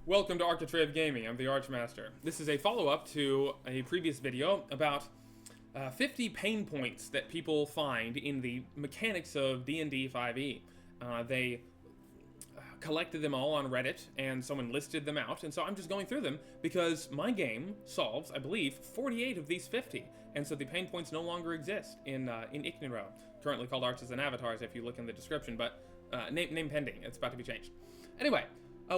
Welcome to Architrave of Gaming. I'm the Archmaster. This is a follow-up to a previous video about 50 pain points that people find in the mechanics of D&D 5e. They collected them all on Reddit, and someone listed them out, and so I'm just going through them because my game solves, I believe, 48 of these 50, and so the pain points no longer exist in Ichneuro, currently called Arches and Avatars if you look in the description, but name pending. It's about to be changed. Anyway.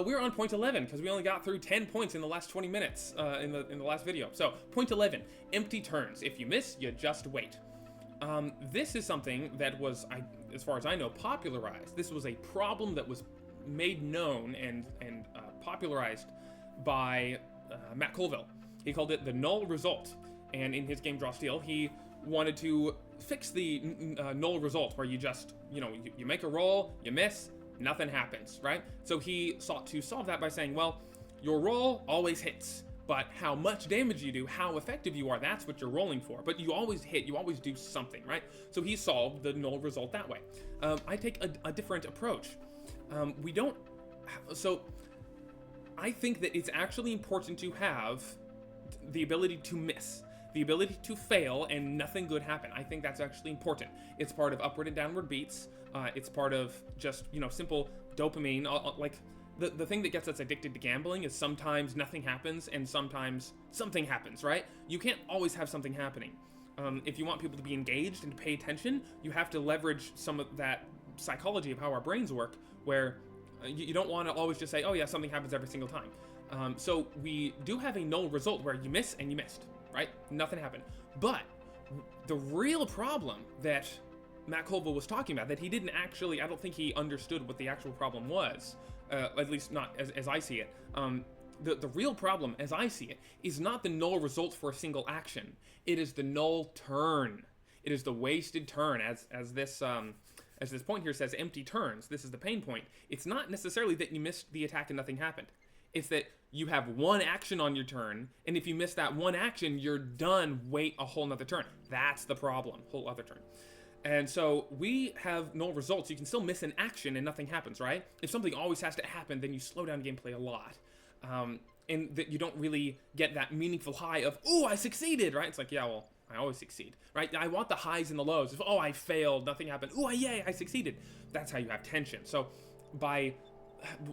We're on point 11 because we only got through 10 points in the last 20 minutes in the last video. So, point 11, empty turns. If you miss, you just wait. This is something that was, as far as I know, popularized. This was a problem that was made known and popularized by Matt Colville. He called it the null result. And in his game Draw Steel, he wanted to fix the null result where you just, you make a roll, you miss, nothing happens, right? So he sought to solve that by saying, well, your roll always hits, but how much damage you do, how effective you are, that's what you're rolling for. But you always hit, you always do something, right? So he solved the null result that way. I take a different approach. So I think that it's actually important to have the ability to miss. The ability to fail and nothing good happen. I think that's actually important. It's part of upward and downward beats. It's part of just, simple dopamine. Like, the thing that gets us addicted to gambling is sometimes nothing happens and sometimes something happens, right? You can't always have something happening. If you want people to be engaged and to pay attention, you have to leverage some of that psychology of how our brains work, where you don't want to always just say, oh yeah, something happens every single time. So we do have a null result where you miss and you missed. Right? Nothing happened. But the real problem that Matt Colville was talking about, that he didn't actually, I don't think he understood what the actual problem was, at least not as I see it. The real problem, as I see it, is not the null result for a single action. It is the null turn. It is the wasted turn, as this point here says, empty turns. This is the pain point. It's not necessarily that you missed the attack and nothing happened. It's that you have one action on your turn, and if you miss that one action, you're done. Wait a whole nother turn. That's the problem. Whole other turn. And so we have null results. You can still miss an action and nothing happens, right? If something always has to happen, then you slow down gameplay a lot. And that you don't really get that meaningful high of, ooh, I succeeded, right? It's like, yeah, well, I always succeed, right? I want the highs and the lows. If, oh, I failed, nothing happened. Ooh, yay, I succeeded. That's how you have tension. So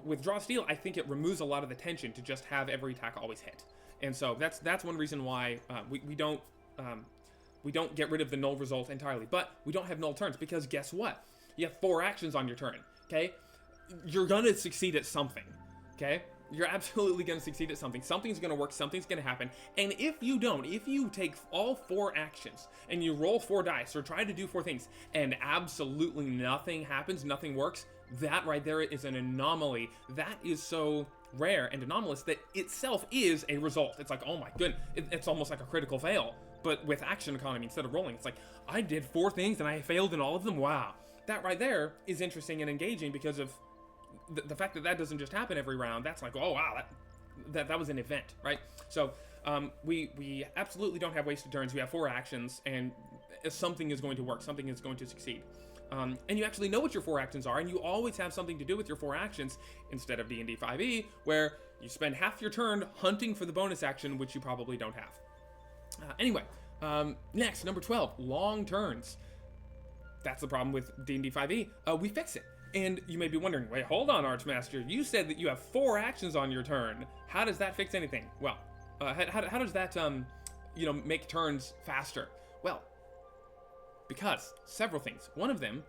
with Draw Steel, I think it removes a lot of the tension to just have every attack always hit. And so that's one reason why we don't get rid of the null result entirely. But we don't have null turns because guess what? You have 4 actions on your turn, okay? You're gonna succeed at something, okay? You're absolutely gonna succeed at something. Something's gonna work, something's gonna happen. And if you take all 4 actions and you roll 4 dice or try to do 4 things and absolutely nothing happens, nothing works, that right there is an anomaly. That is so rare and anomalous that itself is a result. It's like, oh my goodness, it's almost like a critical fail, but with action economy instead of rolling. It's like, I did 4 things and I failed in all of them. Wow. That right there is interesting and engaging because of the fact that doesn't just happen every round. That's like, oh wow, that was an event, right? So we absolutely don't have wasted turns. We have 4 actions, and something is going to work. Something is going to succeed. And you actually know what your 4 actions are, and you always have something to do with your 4 actions instead of D&D 5e, where you spend half your turn hunting for the bonus action, which you probably don't have. Anyway, next, number 12, long turns. That's the problem with D&D 5e. We fix it. And you may be wondering, wait, hold on, Archmaster. You said that you have 4 actions on your turn. How does that fix anything? Well, how does that, make turns faster? Well, because several things. One of them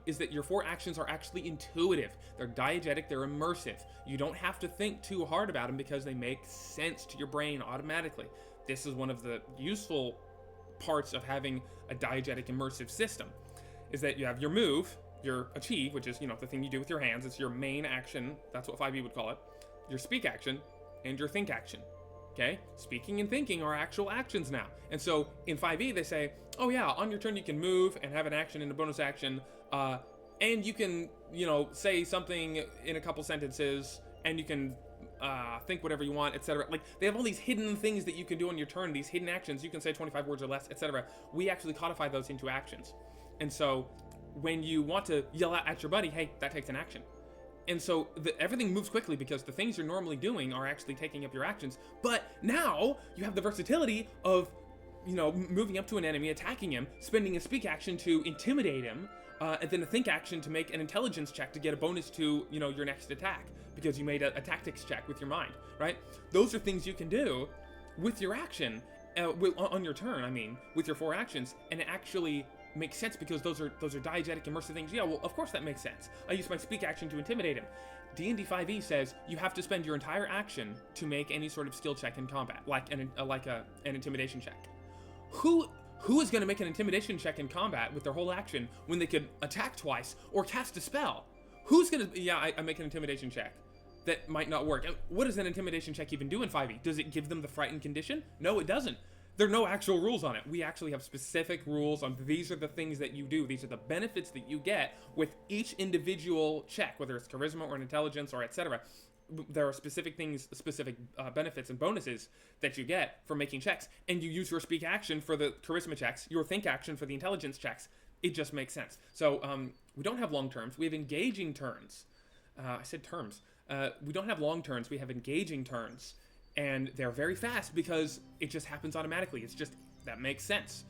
is that your 4 actions are actually intuitive. They're diegetic, they're immersive. You don't have to think too hard about them because they make sense to your brain automatically. This is one of the useful parts of having a diegetic immersive system, is that you have your move, your achieve, which is, the thing you do with your hands. It's your main action. That's what 5e would call it. Your speak action and your think action. Okay? Speaking and thinking are actual actions now. And so in 5e, they say, oh yeah, on your turn you can move and have an action and a bonus action. And you can, say something in a couple sentences, and you can think whatever you want, etc. Like, they have all these hidden things that you can do on your turn, these hidden actions. You can say 25 words or less, etc. We actually codify those into actions. And so when you want to yell out at your buddy, hey, that takes an action. And so everything moves quickly because the things you're normally doing are actually taking up your actions. But now you have the versatility of, moving up to an enemy, attacking him, spending a speak action to intimidate him, and then a think action to make an intelligence check to get a bonus to, your next attack because you made a tactics check with your mind, right? Those are things you can do with your action, on your turn, with your 4 actions, and it actually makes sense because those are diegetic immersive things. Yeah, well, of course that makes sense. I use my speak action to intimidate him. D&D 5e says you have to spend your entire action to make any sort of skill check in combat, like an intimidation check. Who is going to make an intimidation check in combat with their whole action when they could attack twice or cast a spell? Who's going to... Yeah, I make an intimidation check. That might not work. What does an intimidation check even do in 5e? Does it give them the frightened condition? No, it doesn't. There are no actual rules on it. We actually have specific rules on these are the things that you do. These are the benefits that you get with each individual check, whether it's charisma or an intelligence or etc. There are specific things, specific benefits and bonuses that you get for making checks. And you use your speak action for the charisma checks, your think action for the intelligence checks. It just makes sense. So we don't have long terms. We have engaging turns. I said terms. We don't have long turns. We have engaging turns. And they're very fast because it just happens automatically. It's just, that makes sense.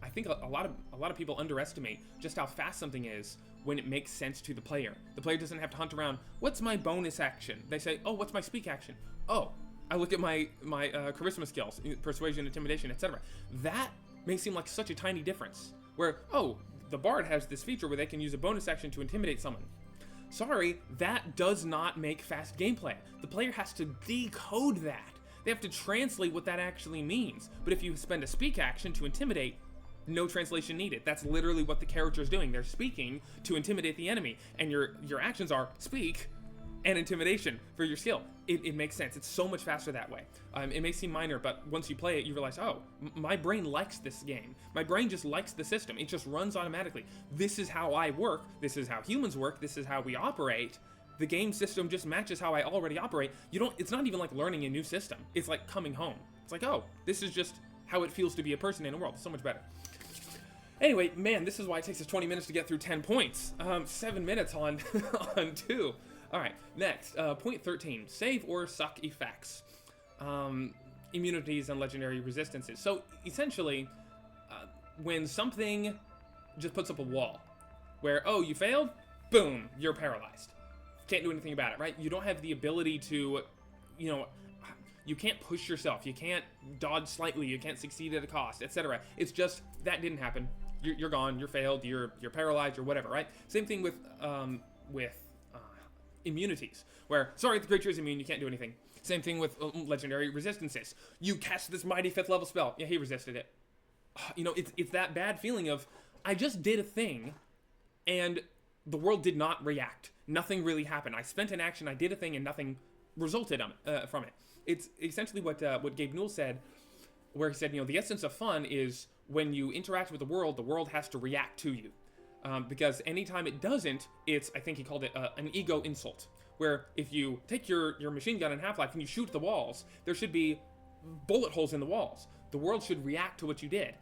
I think a lot of people underestimate just how fast something is when it makes sense to the player. The player doesn't have to hunt around, what's my bonus action? They say, oh, what's my speak action? Oh, I look at my charisma skills, persuasion, intimidation, etc. That may seem like such a tiny difference. Where, oh, the bard has this feature where they can use a bonus action to intimidate someone. Sorry, that does not make fast gameplay. The player has to decode that. They have to translate what that actually means. But if you spend a speak action to intimidate, no translation needed. That's literally what the character is doing. They're speaking to intimidate the enemy, and your actions are speak and intimidation for your skill. It makes sense. It's so much faster that way. It may seem minor, but once you play it, you realize, oh, my brain likes this game. My brain just likes the system. It just runs automatically. This is how I work. This is how humans work. This is how we operate. The game system just matches how I already operate. It's not even like learning a new system. It's like coming home. It's like, oh, this is just how it feels to be a person in a world. It's so much better. Anyway, man, this is why it takes us 20 minutes to get through 10 points. 7 minutes on 2. All right, next, point 13, save or suck effects, immunities and legendary resistances. So essentially, when something just puts up a wall where, oh, you failed, boom, you're paralyzed. Can't do anything about it, right? You don't have the ability to, you can't push yourself. You can't dodge slightly. You can't succeed at a cost, etc. It's just, that didn't happen. You're gone. You're failed. You're paralyzed or whatever, right? Same thing with immunities, where, sorry, the creature is immune, you can't do anything. Same thing with legendary resistances. You cast this mighty 5th level spell. Yeah, he resisted it. It's that bad feeling of, I just did a thing, and the world did not react. Nothing really happened. I spent an action, I did a thing, and nothing resulted from it. It's essentially what Gabe Newell said, where he said, the essence of fun is when you interact with the world has to react to you. Because anytime it doesn't, it's, I think he called it an ego insult, where if you take your machine gun in Half-Life and you shoot the walls, there should be bullet holes in the walls. The world should react to what you did.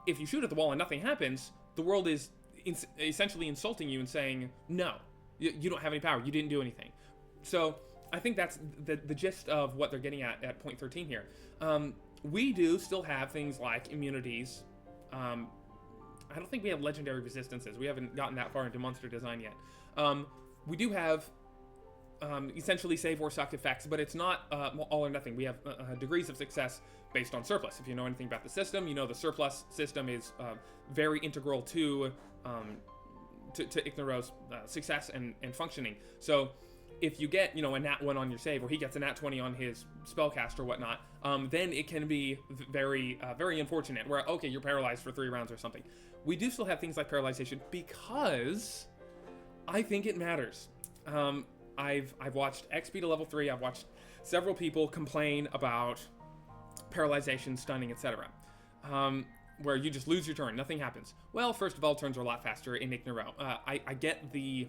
If you shoot at the wall and nothing happens, the world is essentially insulting you and saying, no, you don't have any power, you didn't do anything. So I think that's the gist of what they're getting at point 13 here. We do still have things like immunities. I don't think we have legendary resistances. We haven't gotten that far into monster design yet. We do have essentially save or suck effects, but it's not all or nothing. We have degrees of success based on surplus. If you know anything about the system, the surplus system is very integral to Ichnoro's success and functioning. So if you get, a nat 1 on your save, or he gets a nat 20 on his spellcast or whatnot, then it can be very, very unfortunate, where, okay, you're paralyzed for 3 rounds or something. We do still have things like paralyzation because I think it matters. I've watched XP to level 3. I've watched several people complain about paralyzation, stunning, etc. Where you just lose your turn, nothing happens. Well, first of all, turns are a lot faster in Ichnoro. I get the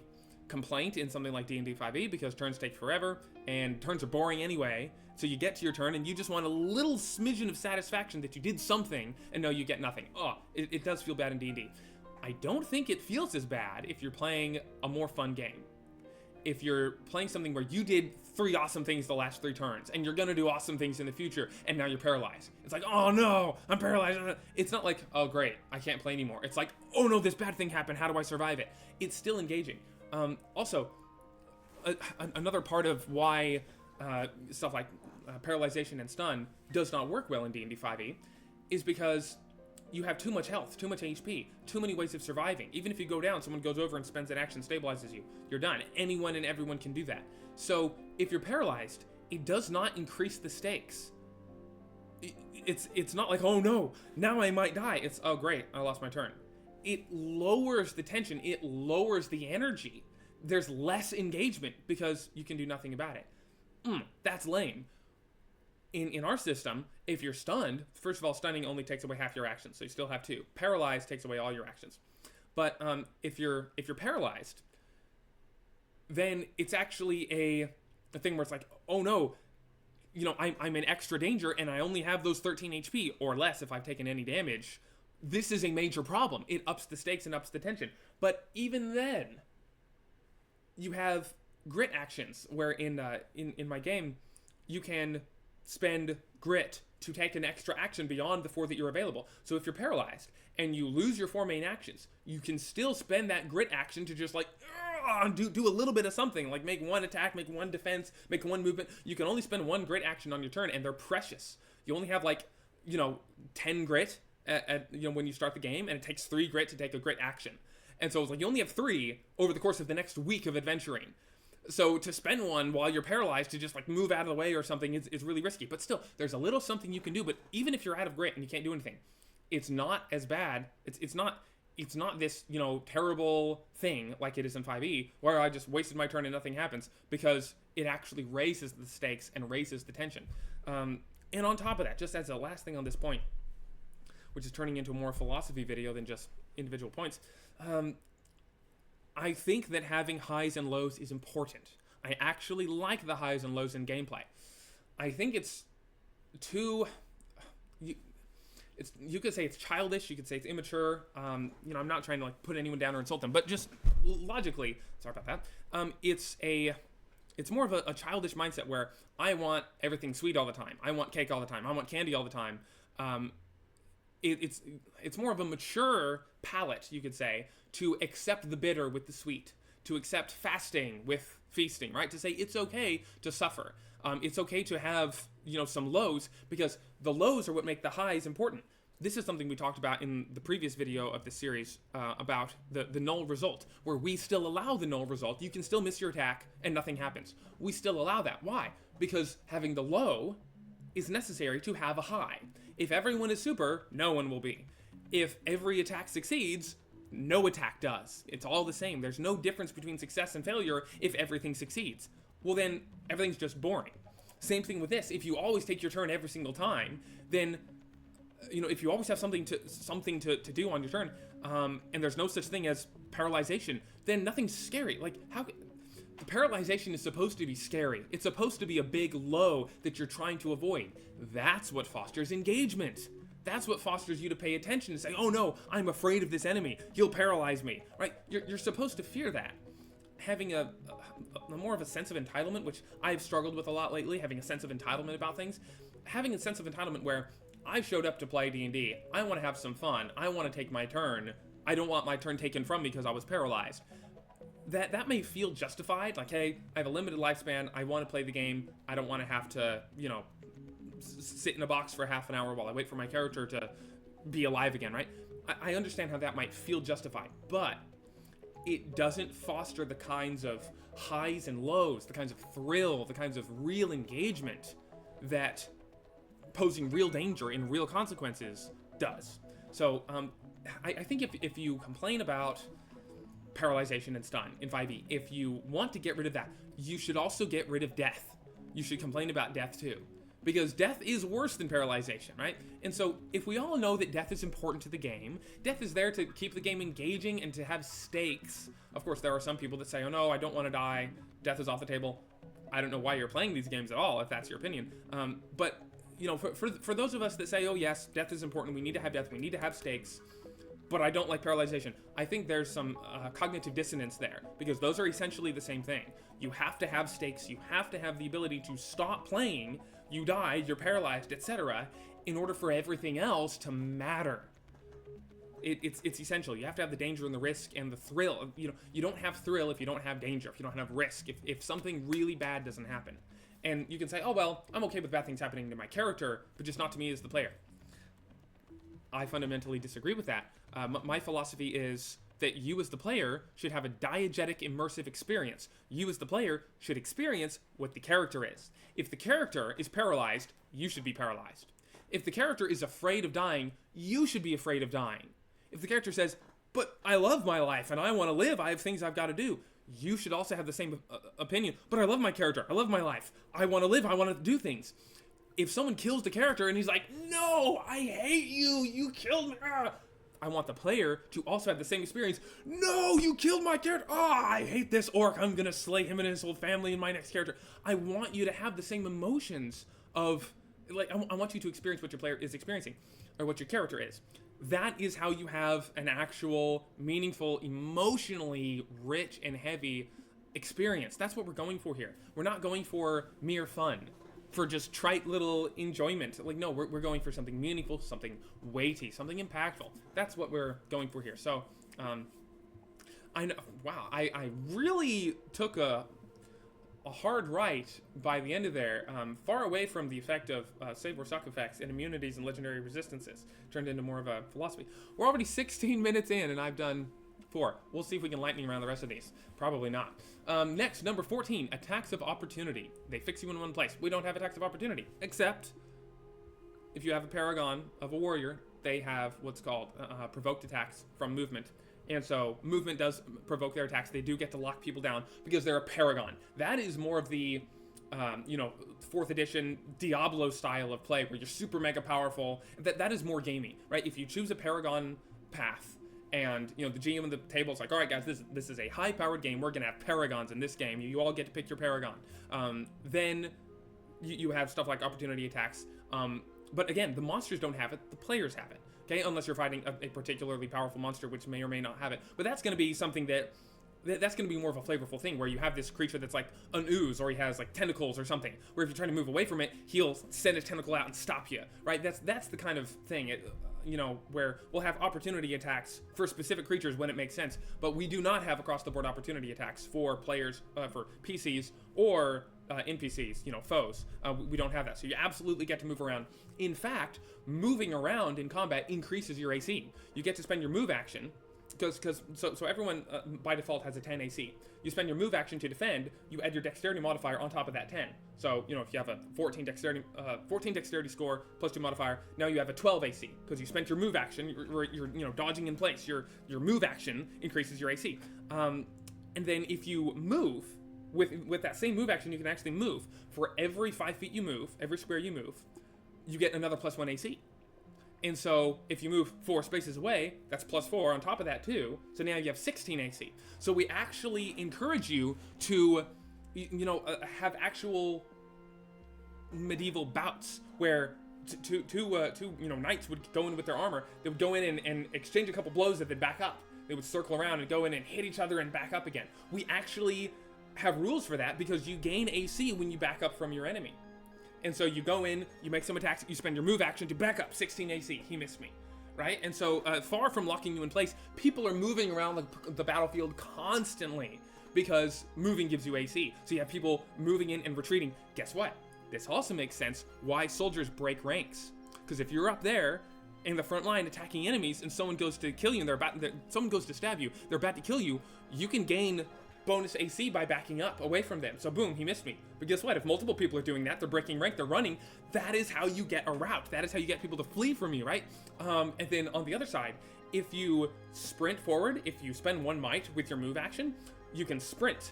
complaint in something like D&D 5e because turns take forever and turns are boring anyway. So you get to your turn and you just want a little smidgen of satisfaction that you did something, and no, you get nothing. It does feel bad in D&D. I don't think it feels as bad if you're playing a more fun game. if you're playing something where you did 3 awesome things the last 3 turns, and you're gonna do awesome things in the future, and now you're paralyzed. It's like, oh no, I'm paralyzed. It's not like, oh great, I can't play anymore. It's like, oh no, this bad thing happened, how do I survive it? It's still engaging. Also, another part of why stuff like paralyzation and stun does not work well in D&D 5e is because you have too much health, too much HP, too many ways of surviving. Even if you go down, someone goes over and spends an action, stabilizes you, you're done. Anyone and everyone can do that. So if you're paralyzed, it does not increase the stakes. It's not like, oh no, now I might die. It's, oh great, I lost my turn. It lowers the tension, it lowers the energy. There's less engagement because you can do nothing about it. That's lame. In our system, if you're stunned, first of all, stunning only takes away half your actions, so you still have 2. Paralyzed takes away all your actions. But if you're paralyzed, then it's actually a thing where it's like, oh no, you know, I'm in extra danger and I only have those 13 HP or less if I've taken any damage. This is a major problem. It ups the stakes and ups the tension. But even then, you have grit actions where in my game, you can spend grit to take an extra action beyond the 4 that you're available. So if you're paralyzed and you lose your 4 main actions, you can still spend that grit action to just like do a little bit of something, like make 1 attack, make 1 defense, make 1 movement. You can only spend 1 grit action on your turn, and they're precious. You only have like, you know, 10 grit at you know, when you start the game, and it takes 3 grit to take a grit action. And so it's like you only have 3 over the course of the next week of adventuring. So to spend 1 while you're paralyzed to just like move out of the way or something is really risky. But still, there's a little something you can do. But even if you're out of grit and you can't do anything, it's not as bad. It's not this, you know, terrible thing like it is in 5e where I just wasted my turn and nothing happens, because it actually raises the stakes and raises the tension. And on top of that, just as a last thing on this point, which is turning into a more philosophy video than just individual points, I think that having highs and lows is important. I actually like the highs and lows in gameplay. I think it's too... You could say it's childish, you could say it's immature. You know, I'm not trying to like put anyone down or insult them, but just logically, sorry about that. It's more of a childish mindset where I want everything sweet all the time. I want cake all the time. I want candy all the time. It's more of a mature palate, you could say, to accept the bitter with the sweet, to accept fasting with feasting, right? To say it's okay to suffer. It's okay to have, you know, some lows, because the lows are what make the highs important. This is something we talked about in the previous video of this series about the null result, where we still allow the null result. You can still miss your attack and nothing happens. We still allow that. Why? Because having the low is necessary to have a high. If everyone is super, no one will be. If every attack succeeds, no attack does. It's all the same. There's no difference between success and failure if everything succeeds. Well, then everything's just boring. Same thing with this. If you always take your turn every single time, then, you know, if you always have something to do on your turn, and there's no such thing as paralyzation, then nothing's scary. Like, how... The paralyzation is supposed to be scary. It's supposed to be a big low that you're trying to avoid. That's what fosters engagement. That's what fosters you to pay attention and say, oh no, I'm afraid of this enemy. He'll paralyze me, right? You're supposed to fear that. Having a more of a sense of entitlement, which I've struggled with a lot lately, having a sense of entitlement about things. Having a sense of entitlement where I showed up to play D&D. I want to have some fun. I want to take my turn. I don't want my turn taken from me because I was paralyzed. That may feel justified, like, hey, I have a limited lifespan, I want to play the game, I don't want to have to, you know, sit in a box for half an hour while I wait for my character to be alive again, right? I understand how that might feel justified, but it doesn't foster the kinds of highs and lows, the kinds of thrill, the kinds of real engagement that posing real danger in real consequences does. So, I think if you complain about paralyzation and stun in 5e, if you want to get rid of that, you should also get rid of death. You should complain about death too, because death is worse than paralyzation, right? And so if we all know that death is important to the game, death is there to keep the game engaging and to have stakes. Of course, there are some people that say, oh no, I don't want to die, death is off the table. I don't know why you're playing these games at all, if that's your opinion. But, you know, for those of us that say, oh yes, death is important, we need to have death, we need to have stakes, but I don't like paralyzation, I think there's some cognitive dissonance there, because those are essentially the same thing. You have to have stakes. You have to have the ability to stop playing. You die, you're paralyzed, etc., in order for everything else to matter. It's essential. You have to have the danger and the risk and the thrill. You know, you don't have thrill if you don't have danger, if you don't have risk, if something really bad doesn't happen. And you can say, oh, well, I'm okay with bad things happening to my character, but just not to me as the player. I fundamentally disagree with that. My philosophy is that you as the player should have a diegetic immersive experience. You as the player should experience what the character is. If the character is paralyzed, you should be paralyzed. If the character is afraid of dying, you should be afraid of dying. If the character says, but I love my life and I want to live, I have things I've got to do, you should also have the same opinion. But I love my character, I love my life, I want to live, I want to do things. If someone kills the character and he's like, no, I hate you, you killed me, I want the player to also have the same experience. No, you killed my character. Oh, I hate this orc. I'm going to slay him and his whole family in my next character. I want you to have the same emotions of, like, I want you to experience what your player is experiencing, or what your character is. That is how you have an actual, meaningful, emotionally rich and heavy experience. That's what we're going for here. We're not going for mere fun, for just trite little enjoyment. Like, no, we're going for something meaningful, something weighty, something impactful. That's what we're going for here. So, I know, wow, I really took a hard right by the end of there, far away from the effect of save or suck effects and immunities and legendary resistances. Turned into more of a philosophy. We're already 16 minutes in, and I've done 4. We'll see if we can lightning around the rest of these. Probably not. Next, number 14, attacks of opportunity. They fix you in one place. We don't have attacks of opportunity, except if you have a paragon of a warrior, they have what's called provoked attacks from movement. And so movement does provoke their attacks. They do get to lock people down because they're a paragon. That is more of the, 4th edition Diablo style of play where you're super mega powerful. That is more gamey, right? If you choose a paragon path, and, the GM of the table is like, all right, guys, this is a high-powered game. We're going to have paragons in this game. You all get to pick your paragon. Then you have stuff like opportunity attacks. But again, the monsters don't have it. The players have it. Okay, unless you're fighting a particularly powerful monster, which may or may not have it. But that's going to be something that's going to be more of a flavorful thing, where you have this creature that's like an ooze, or he has like tentacles or something, where if you're trying to move away from it, he'll send a tentacle out and stop you, right? That's the kind of thing, where we'll have opportunity attacks for specific creatures when it makes sense, but we do not have across-the-board opportunity attacks for players, for PCs or NPCs, foes. We don't have that, so you absolutely get to move around. In fact, moving around in combat increases your AC. You get to spend your move action, so everyone by default has a 10 AC. You spend your move action to defend, you add your dexterity modifier on top of that 10. So, if you have a 14 dexterity score plus 2 modifier, now you have a 12 AC because you spent your move action, you're dodging in place. Your move action increases your AC. And then if you move with that same move action, you can actually move. For every 5 feet you move, every square you move, you get another plus 1 AC. And so if you move 4 spaces away, that's plus 4 on top of that too. So now you have 16 AC. So we actually encourage you to, have actual medieval bouts where two knights would go in with their armor. They would go in and exchange a couple blows and then back up. They would circle around and go in and hit each other and back up again. We actually have rules for that because you gain AC when you back up from your enemy. And so you go in, you make some attacks, you spend your move action to back up, 16 AC, he missed me, right? And so far from locking you in place, people are moving around the battlefield constantly because moving gives you AC. So you have people moving in and retreating. Guess what? This also makes sense why soldiers break ranks. Because if you're up there in the front line attacking enemies and someone goes to kill you and someone goes to stab you, they're about to kill you, you can gain bonus AC by backing up away from them. So boom, he missed me. But guess what? If multiple people are doing that, they're breaking rank, they're running, that is how you get a rout. That is how you get people to flee from you, right? And then on the other side, if you sprint forward, if you spend 1 might with your move action, you can sprint,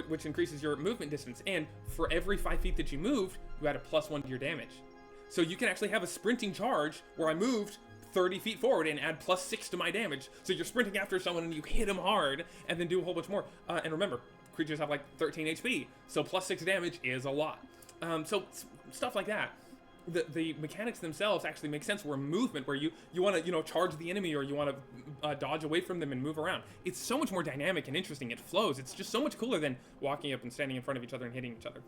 which increases your movement distance. And for every 5 feet that you moved, you add a +1 to your damage. So you can actually have a sprinting charge where I moved 30 feet forward and add +6 to my damage. So you're sprinting after someone and you hit them hard and then do a whole bunch more. And remember, creatures have like 13 HP, so +6 damage is a lot. So stuff like that. the mechanics themselves actually make sense. Where movement, where you want to charge the enemy, or you want to dodge away from them and move around. It's so much more dynamic and interesting. It flows. It's just so much cooler than walking up and standing in front of each other and hitting each other.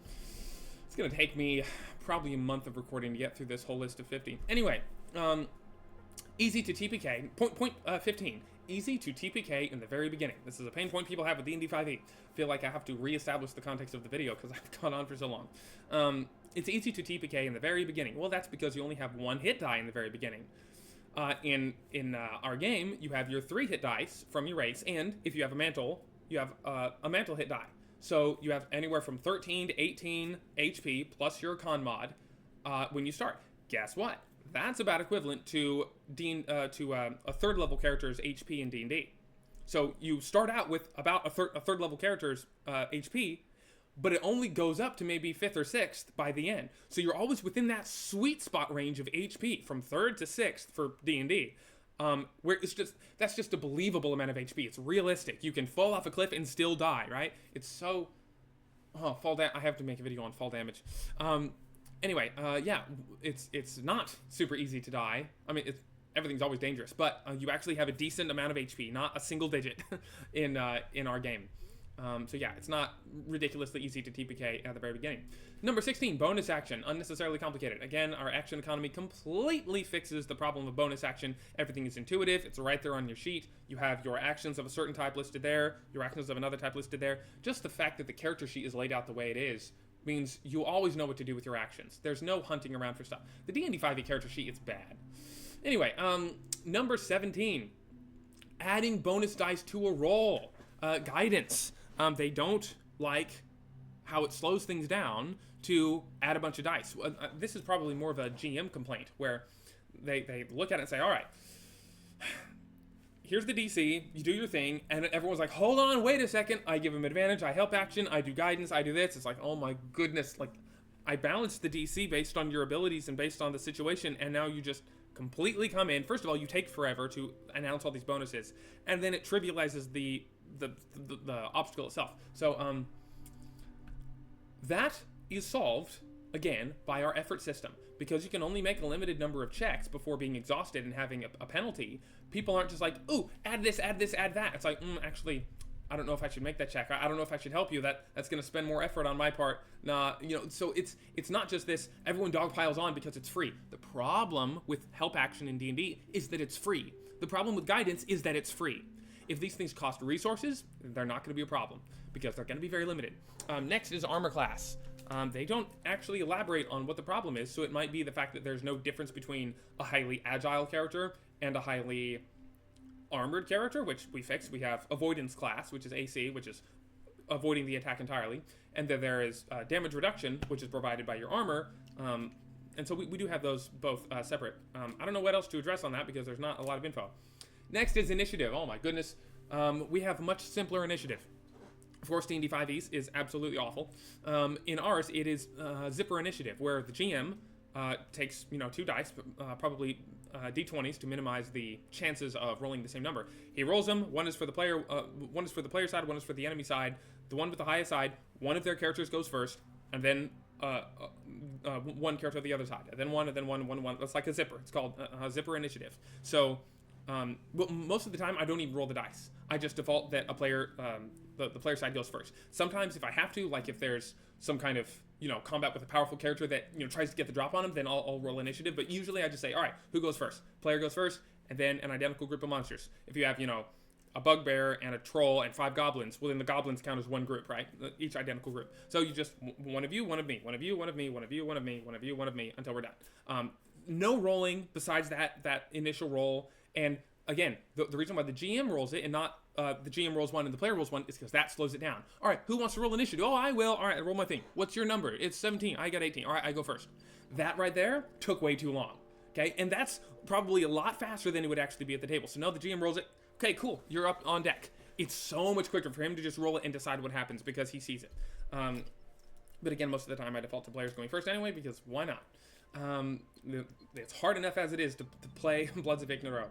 It's gonna take me probably a month of recording to get through this whole list of 50. Anyway, easy to TPK. Point 15. Easy to TPK in the very beginning. This is a pain point people have with D&D 5e. I feel like I have to reestablish the context of the video because I've gone on for so long. It's easy to TPK in the very beginning. Well, that's because you only have one hit die in the very beginning. In our game, you have your 3 hit dice from your race, and if you have a mantle, you have a mantle hit die. So you have anywhere from 13 to 18 HP plus your con mod when you start. Guess what? That's about equivalent to a third level character's HP in D&D. So you start out with about a third level character's HP, but it only goes up to maybe 5th or 6th by the end. So you're always within that sweet spot range of HP from 3rd to 6th for D&D. Where that's just a believable amount of HP. It's realistic. You can fall off a cliff and still die, right? It's so... fall down. I have to make a video on fall damage. Anyway, yeah, it's not super easy to die. I mean, everything's always dangerous, but you actually have a decent amount of HP, not a single digit in our game. So yeah, it's not ridiculously easy to TPK at the very beginning. Number 16, bonus action, unnecessarily complicated. Again, our action economy completely fixes the problem of bonus action. Everything is intuitive. It's right there on your sheet. You have your actions of a certain type listed there, your actions of another type listed there. Just the fact that the character sheet is laid out the way it is means you always know what to do with your actions. There's no hunting around for stuff. The D&D 5e character sheet is bad. Anyway, number 17, adding bonus dice to a roll. Guidance. They don't like how it slows things down to add a bunch of dice. This is probably more of a GM complaint, where they look at it and say, all right, here's the DC, you do your thing, and everyone's like, hold on, wait a second, I give them advantage, I help action, I do guidance, I do this. It's like, oh my goodness, like, I balanced the DC based on your abilities and based on the situation, and now you just completely come in. First of all, you take forever to announce all these bonuses, and then it trivializes the obstacle itself. So that is solved again by our effort system, because you can only make a limited number of checks before being exhausted and having a penalty. People aren't just like, ooh, add this, add this, add that. It's like, actually, I don't know if I should make that check. I don't know if I should help you. That's going to spend more effort on my part. Nah, so it's not just this, everyone dogpiles on because it's free. The problem with help action in D&D is that it's free. The problem with guidance is that it's free. If these things cost resources, they're not going to be a problem because they're going to be very limited. Next is armor class. They don't actually elaborate on what the problem is, so it might be the fact that there's no difference between a highly agile character and a highly armored character, which we fixed. We have avoidance class, which is AC, which is avoiding the attack entirely, and then there is damage reduction, which is provided by your armor, and so we do have those both separate. I don't know what else to address on that because there's not a lot of info. Next is initiative. Oh my goodness. We have much simpler initiative. Of course, D&D 5e is absolutely awful. In ours, it is zipper initiative, where the GM takes 2 dice, probably d20s, to minimize the chances of rolling the same number. He rolls them. One is for the player. One is for the player side. One is for the enemy side. The one with the highest side, one of their characters goes first, and then one character on the other side, and then one, and then one. That's like a zipper. It's called a zipper initiative. So. Well, most of the time I don't even roll the dice. I just default that a player, the player side goes first. Sometimes if I have to, like if there's some kind of, combat with a powerful character that, tries to get the drop on him, then I'll roll initiative. But usually I just say, all right, who goes first? Player goes first, and then an identical group of monsters. If you have, a bugbear and a troll and 5 goblins, well then the goblins count as one group, right? Each identical group. So you just, one of you, one of me, one of you, one of me, one of you, one of me, one of you, one of me, until we're done. No rolling besides that initial roll. And again, the reason why the GM rolls it and not the GM rolls 1 and the player rolls 1 is because that slows it down. All right, who wants to roll initiative? Oh, I will. All right, I roll my thing. What's your number? It's 17. I got 18. All right, I go first. That right there took way too long. Okay, and that's probably a lot faster than it would actually be at the table. So now the GM rolls it. Okay, cool. You're up on deck. It's so much quicker for him to just roll it and decide what happens because he sees it. But again, most of the time I default to players going first anyway because why not? It's hard enough as it is to play Bloods of Ignorant.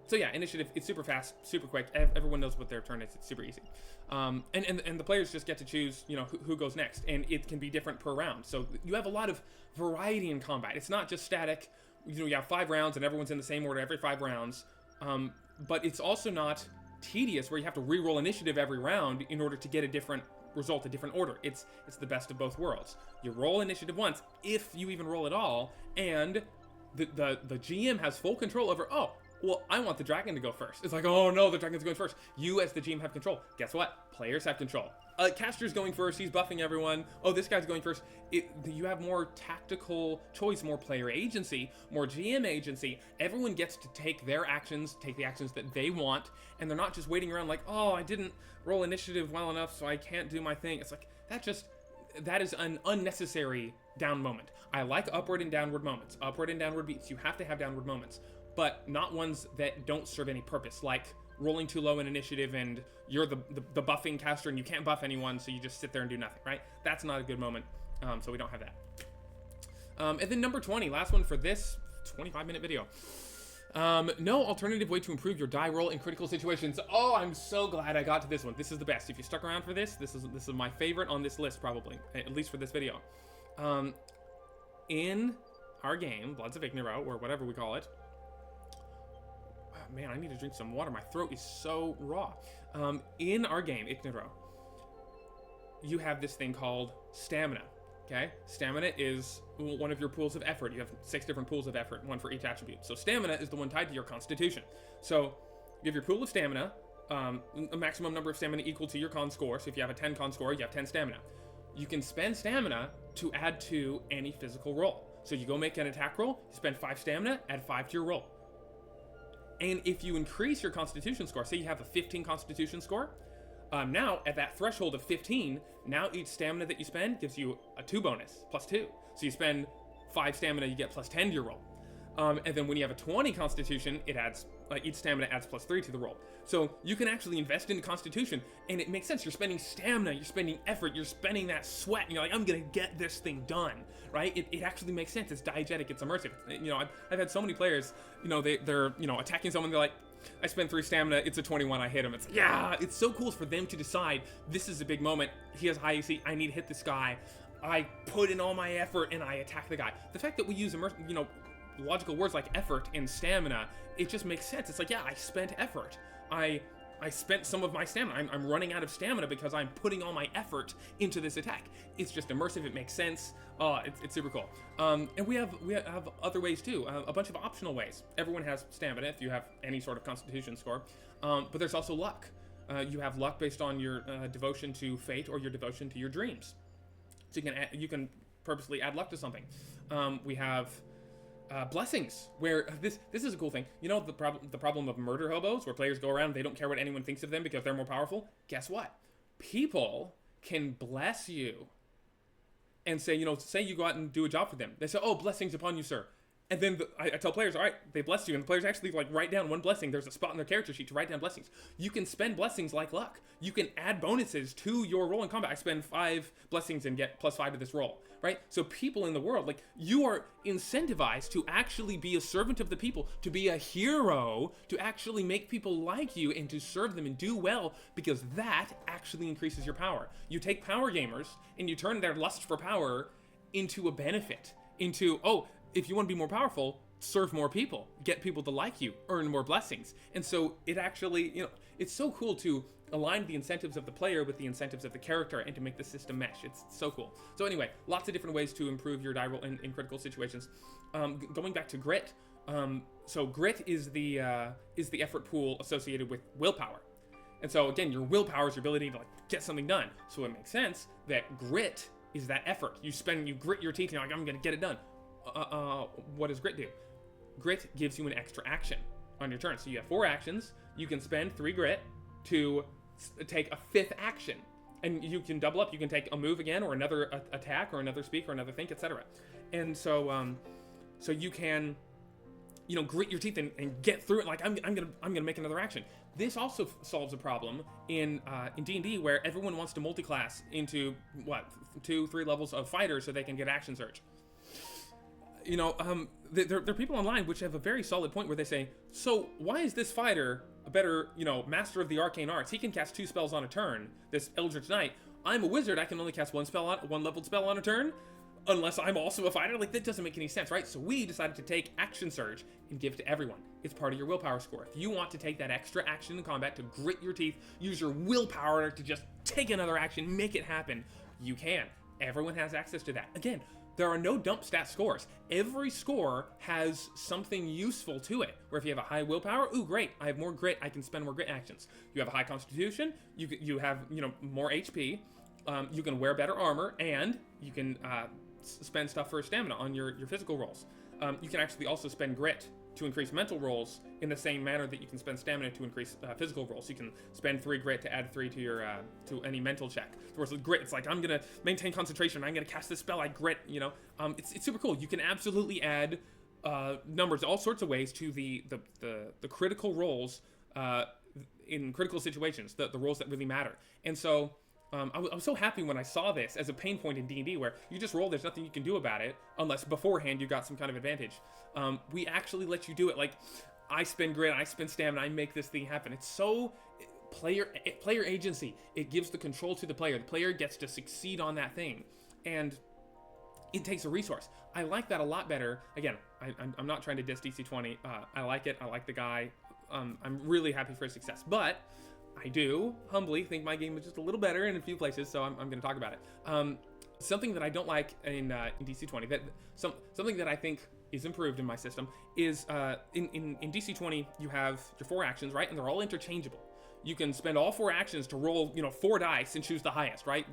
So yeah, initiative, it's super fast, super quick. Everyone knows what their turn is. It's super easy. And the players just get to choose, you know, who goes next. And it can be different per round. So you have a lot of variety in combat. It's not just static. You know, you have 5 rounds and everyone's in the same order every 5 rounds. But it's also not tedious where you have to re-roll initiative every round in order to get a different result, a different order. It's the best of both worlds. You roll initiative once, if you even roll at all, and the GM has full control over, oh, well, I want the dragon to go first. It's like, oh no, the dragon's going first. You as the GM have control. Guess what? Players have control. Caster's going first, he's buffing everyone. Oh, this guy's going first. You have more tactical choice, more player agency, more GM agency. Everyone gets to take their actions, take the actions that they want, and they're not just waiting around like, oh, I didn't roll initiative well enough, so I can't do my thing. It's like, that is an unnecessary down moment. I like upward and downward moments. Upward and downward beats. You have to have downward moments, but not ones that don't serve any purpose, like rolling too low in initiative and you're the buffing caster and you can't buff anyone, so you just sit there and do nothing, right? That's not a good moment, so we don't have that. And then number 20, last one for this 25-minute video. No alternative way to improve your die roll in critical situations. Oh, I'm so glad I got to this one. This is the best. If you stuck around for this is my favorite on this list, probably, at least for this video. In our game, Bloods of Ignero, or whatever we call it, man, I need to drink some water. My throat is so raw. In our game, Ignero, you have this thing called stamina. Okay? Stamina is one of your pools of effort. You have 6 different pools of effort, one for each attribute. So stamina is the one tied to your constitution. So you have your pool of stamina, a maximum number of stamina equal to your con score. So if you have a 10 con score, you have 10 stamina. You can spend stamina to add to any physical roll. So you go make an attack roll, you spend 5 stamina, add 5 to your roll. And if you increase your constitution score, say you have a 15 constitution score, now at that threshold of 15, now each stamina that you spend gives you a 2 bonus, plus 2. So you spend 5 stamina, you get plus 10 to your roll. And then when you have a 20 constitution, it adds, each stamina adds plus 3 to the roll. So you can actually invest in the constitution, and it makes sense. You're spending stamina, you're spending effort, you're spending that sweat, and you're like, I'm gonna get this thing done, right? It actually makes sense. It's diegetic, it's immersive. You know, I've had so many players, you know, they're you know, attacking someone, they're like, I spend 3 stamina, it's a 21, I hit him. It's like, yeah, it's so cool for them to decide, this is a big moment, he has high AC, I need to hit this guy. I put in all my effort and I attack the guy. The fact that we use you know, logical words like effort and stamina, it just makes sense. It's like, yeah, I spent effort. I spent some of my stamina. I'm running out of stamina because I'm putting all my effort into this attack. It's just immersive. It makes sense. It's super cool. And we have other ways too. A bunch of optional ways. Everyone has stamina if you have any sort of constitution score. But there's also luck. You have luck based on your devotion to fate or your devotion to your dreams. So you can purposely add luck to something. We have blessings, where this is a cool thing. You know the problem of murder hobos, where players go around, they don't care what anyone thinks of them because they're more powerful? Guess what? People can bless you and say, you know, say you go out and do a job for them. They say, oh, blessings upon you, sir. And then I tell players, all right, they blessed you, and the players actually like write down one blessing. There's a spot in their character sheet to write down blessings. You can spend blessings like luck. You can add bonuses to your roll in combat. I spend 5 blessings and get plus 5 to this roll, right? So people in the world, like, you are incentivized to actually be a servant of the people, to be a hero, to actually make people like you and to serve them and do well, because that actually increases your power. You take power gamers and you turn their lust for power into a benefit, into, oh, if you want to be more powerful, serve more people, get people to like you, earn more blessings. And so it actually, you know, it's so cool to align the incentives of the player with the incentives of the character and to make the system mesh. It's so cool. So anyway, lots of different ways to improve your die roll in critical situations. Going back to grit, so grit is the effort pool associated with willpower. And so again, your willpower is your ability to like get something done. So it makes sense that grit is that effort. You grit your teeth and you're like, I'm gonna get it done. What does grit do? Grit gives you an extra action on your turn. So you have 4 actions. You can spend 3 grit to take a 5th action. And you can double up. You can take a move again, or another attack, or another speak, or another think, etc. And so so you can, you know, grit your teeth and get through it. Like, I'm gonna make another action. This also solves a problem in D&D, where everyone wants to multi-class into, 2-3 levels of fighters so they can get action surge. you know, there are people online which have a very solid point where they say, so why is this fighter a better, you know, master of the arcane arts? He can cast 2 spells on a turn, this Eldritch Knight. I'm a wizard, I can only cast one leveled spell on a turn, unless I'm also a fighter. Like, that doesn't make any sense, right? So we decided to take Action Surge and give it to everyone. It's part of your willpower score. If you want to take that extra action in combat to grit your teeth, use your willpower to just take another action, make it happen, you can. Everyone has access to that. Again, there are no dump stat scores. Every score has something useful to it. Where if you have a high willpower, ooh, great, I have more grit, I can spend more grit actions. You have a high constitution, you have, you know, more HP, you can wear better armor, and you can spend stuff for stamina on your physical rolls. You can actually also spend grit to increase mental rolls in the same manner that you can spend stamina to increase physical rolls. You can spend 3 grit to add 3 to your to any mental check. Whereas with grit, it's like, I'm gonna maintain concentration, I'm gonna cast this spell, I grit, you know. It's super cool. You can absolutely add numbers all sorts of ways to the critical rolls in critical situations, the rolls that really matter. And so I was so happy when I saw this as a pain point in D&D, where you just roll, there's nothing you can do about it, unless beforehand you got some kind of advantage. We actually let you do it. Like, I spend grit, I spend stamina, I make this thing happen. It's so player agency. It gives the control to the player. The player gets to succeed on that thing, and it takes a resource. I like that a lot better. Again, I'm not trying to diss DC20. I like it. I like the guy. I'm really happy for his success, but I do humbly think my game is just a little better in a few places, so I'm going to talk about it. Something that I don't like in DC20, something that I think is improved in my system, is in DC20 you have your 4 actions, right? And they're all interchangeable. You can spend all 4 actions to roll, you know, 4 dice and choose the highest, right?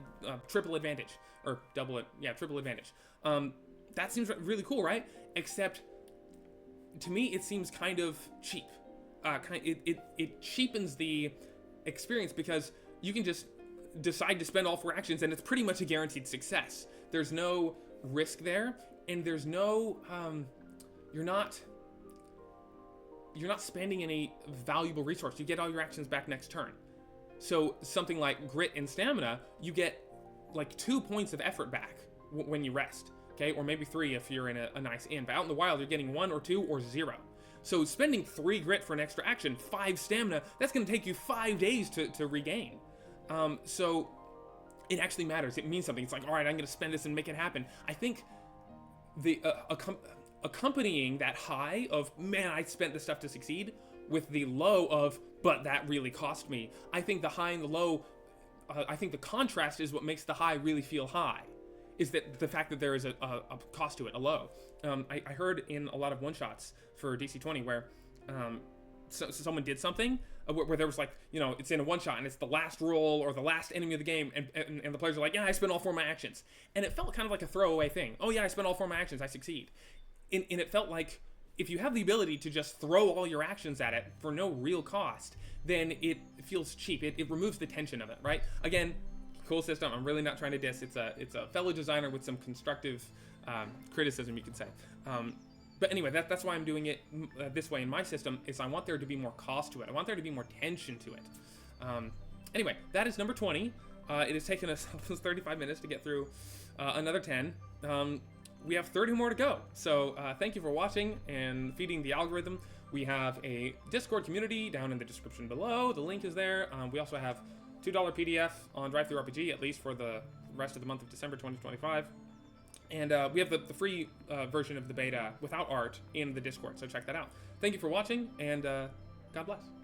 Triple advantage, or double it, yeah, triple advantage. That seems really cool, right? Except, to me, it seems kind of cheap. It cheapens the experience, because you can just decide to spend all 4 actions and it's pretty much a guaranteed success. There's no risk there, and there's no you're not spending any valuable resource. You get all your actions back next turn. So something like grit and stamina, you get like 2 points of effort back when you rest, okay, or maybe 3 if you're in a nice inn. But out in the wild, you're getting 1 or 2 or 0. So spending 3 grit for an extra action, 5 stamina, that's going to take you 5 days to regain. So it actually matters. It means something. It's like, all right, I'm going to spend this and make it happen. I think the accompanying that high of, man, I spent this stuff to succeed, with the low of, but that really cost me. I think the high and the low, I think the contrast is what makes the high really feel high. Is that the fact that there is a cost to it, a low. I heard in a lot of one-shots for DC20 where so someone did something where there was like, you know, it's in a one-shot and it's the last roll or the last enemy of the game, and the players are like, yeah, I spent all 4 of my actions. And it felt kind of like a throwaway thing. Oh yeah, I spent all 4 of my actions, I succeed. And it felt like, if you have the ability to just throw all your actions at it for no real cost, then it feels cheap. It removes the tension of it, right? Again, cool system. I'm really not trying to diss. It's a fellow designer with some constructive criticism, you could say. But anyway, that's why I'm doing it this way in my system, is I want there to be more cost to it. I want there to be more tension to it. Anyway, that is number 20. It has taken us almost 35 minutes to get through another 10. We have 30 more to go. So thank you for watching and feeding the algorithm. We have a Discord community down in the description below. The link is there. We also have $2 PDF on DriveThruRPG, at least for the rest of the month of December 2025. And we have the free version of the beta without art in the Discord, so check that out. Thank you for watching, and God bless.